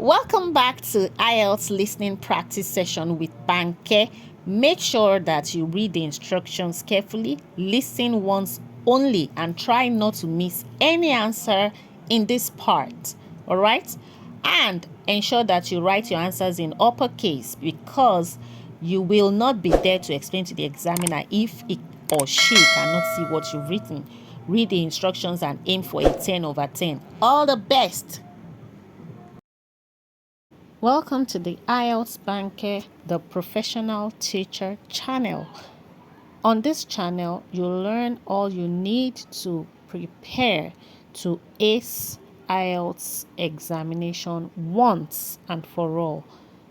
Welcome back to IELTS listening practice session with Banke. Make sure that you read the instructions carefully, listen once only, and try not to miss any answer in this part. Alright? And ensure that you write your answers in uppercase because you will not be there to explain to the examiner if he or she cannot see what you've written. Read the instructions and aim for a 10/10. All the best! Welcome to the IELTS-Banke, the professional teacher channel. On this channel, you'll learn all you need to prepare to ace IELTS examination once and for all.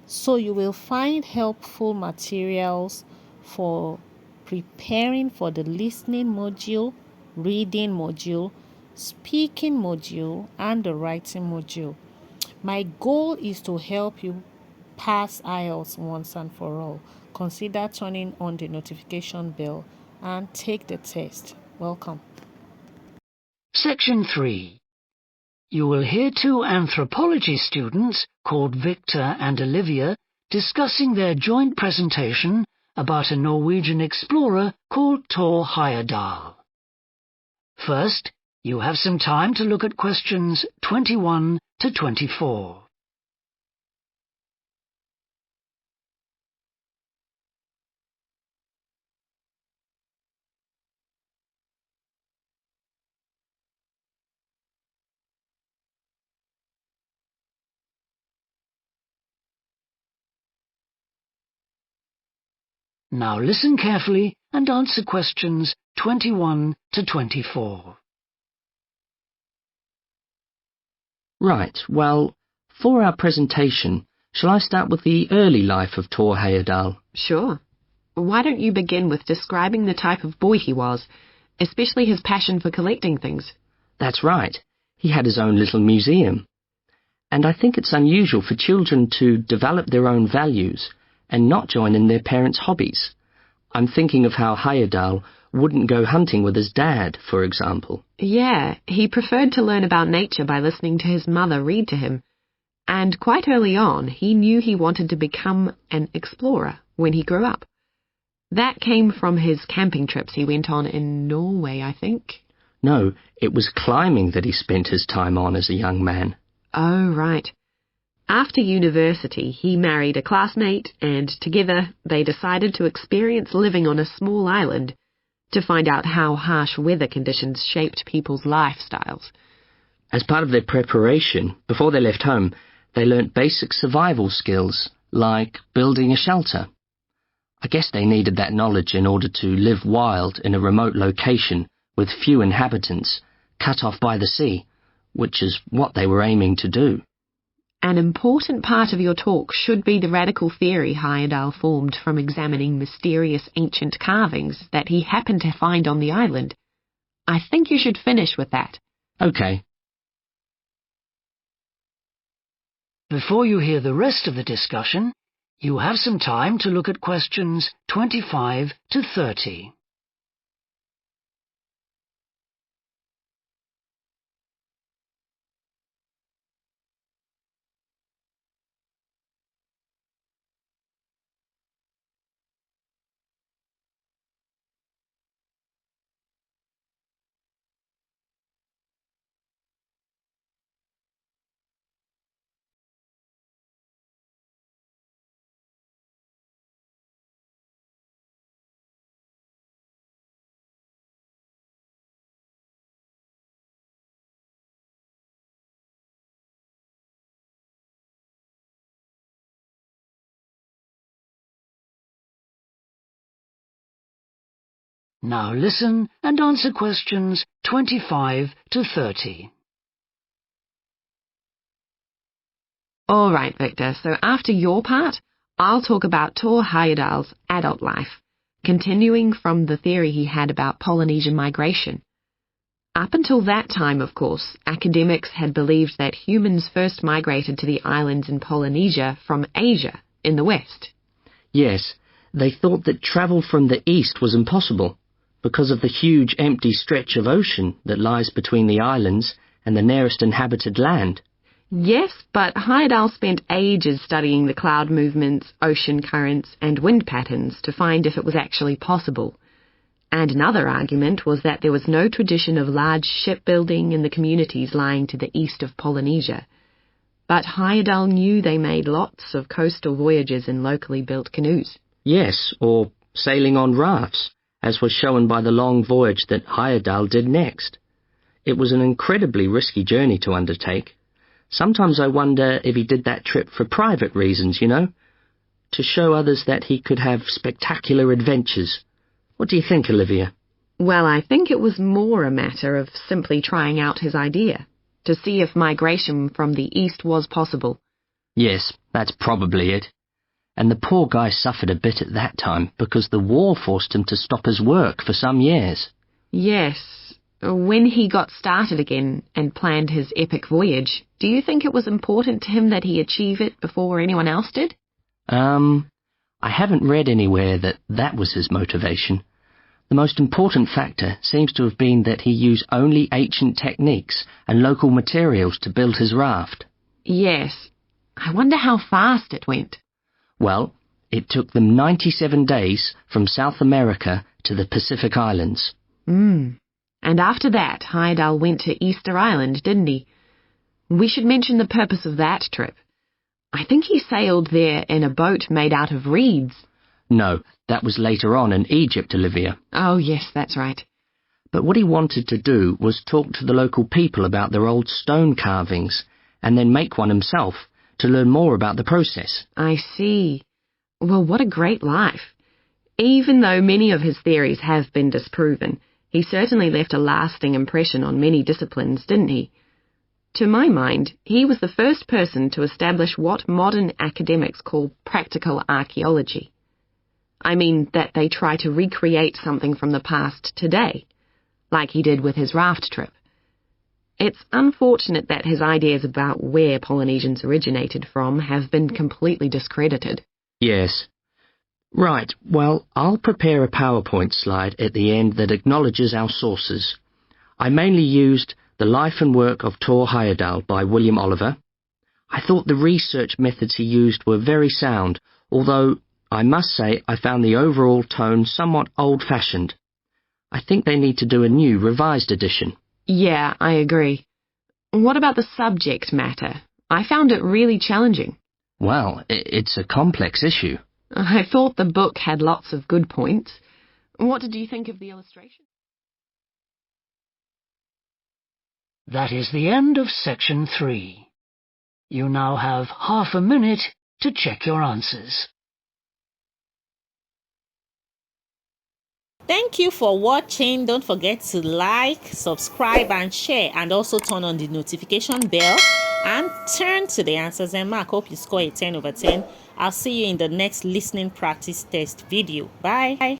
So you will find helpful materials for preparing for the listening module, reading module, speaking module, and the writing module. My goal is to help you pass IELTS once and for all. Consider turning on the notification bell and take the test. Welcome. Section 3. You will hear two anthropology students called Victor and Olivia discussing their joint presentation about a Norwegian explorer called Thor Heyerdahl. First, you have some time to look at questions 21 to 24. Now listen carefully and answer questions 21 to 24. Right, well, for our presentation, shall I start with the early life of Thor Heyerdahl? Sure. Why don't you begin with describing the type of boy he was, especially his passion for collecting things? That's right. He had his own little museum. And I think it's unusual for children to develop their own values and not join in their parents' hobbies. I'm thinking of how Heyerdahl wouldn't go hunting with his dad, for example. Yeah, he preferred to learn about nature by listening to his mother read to him. And quite early on, he knew he wanted to become an explorer when he grew up. That came from his camping trips he went on in Norway, I think. No, it was climbing that he spent his time on as a young man. Oh, right. After university, he married a classmate, and together they decided to experience living on a small island to find out how harsh weather conditions shaped people's lifestyles. As part of their preparation, before they left home, they learnt basic survival skills, like building a shelter. I guess they needed that knowledge in order to live wild in a remote location with few inhabitants, cut off by the sea, which is what they were aiming to do. An important part of your talk should be the radical theory Heyerdahl formed from examining mysterious ancient carvings that he happened to find on the island. I think you should finish with that. Okay. Before you hear the rest of the discussion, you have some time to look at questions 25 to 30. Now listen and answer questions 25 to 30. All right, Victor, so after your part, I'll talk about Thor Heyerdahl's adult life, continuing from the theory he had about Polynesian migration. Up until that time, of course, academics had believed that humans first migrated to the islands in Polynesia from Asia in the west. Yes, they thought that travel from the east was impossible because of the huge empty stretch of ocean that lies between the islands and the nearest inhabited land. Yes, but Heyerdahl spent ages studying the cloud movements, ocean currents, and wind patterns to find if it was actually possible. And another argument was that there was no tradition of large shipbuilding in the communities lying to the east of Polynesia. But Heyerdahl knew they made lots of coastal voyages in locally built canoes. Yes, or sailing on rafts, as was shown by the long voyage that Heyerdahl did next. It was an incredibly risky journey to undertake. Sometimes I wonder if he did that trip for private reasons, to show others that he could have spectacular adventures. What do you think, Olivia? Well, I think it was more a matter of simply trying out his idea, to see if migration from the east was possible. Yes, that's probably it. And the poor guy suffered a bit at that time because the war forced him to stop his work for some years. Yes. When he got started again and planned his epic voyage, do you think it was important to him that he achieve it before anyone else did? I haven't read anywhere that was his motivation. The most important factor seems to have been that he used only ancient techniques and local materials to build his raft. Yes. I wonder how fast it went. Well, it took them 97 days from South America to the Pacific Islands. And after that, Heyerdahl went to Easter Island, didn't he? We should mention the purpose of that trip. I think he sailed there in a boat made out of reeds. No, that was later on in Egypt, Olivia. Oh, yes, that's right. But what he wanted to do was talk to the local people about their old stone carvings, and then make one himself, to learn more about the process. I see. Well, what a great life. Even though many of his theories have been disproven, he certainly left a lasting impression on many disciplines, didn't he? To my mind, he was the first person to establish what modern academics call practical archaeology. I mean that they try to recreate something from the past today, like he did with his raft trip. It's unfortunate that his ideas about where Polynesians originated from have been completely discredited. Yes. Right, well, I'll prepare a PowerPoint slide at the end that acknowledges our sources. I mainly used The Life and Work of Thor Heyerdahl by William Oliver. I thought the research methods he used were very sound, although I must say I found the overall tone somewhat old-fashioned. I think they need to do a new, revised edition. Yeah, I agree. What about the subject matter? I found it really challenging. Well, it's a complex issue. I thought the book had lots of good points. What did you think of the illustration? That is the end of section 3. You now have half a minute to check your answers. Thank you for watching. Don't forget to like, subscribe and share, and also turn on the notification bell and turn to the answers and mark. Hope you score a 10 over 10. I'll see you in the next listening practice test video. Bye.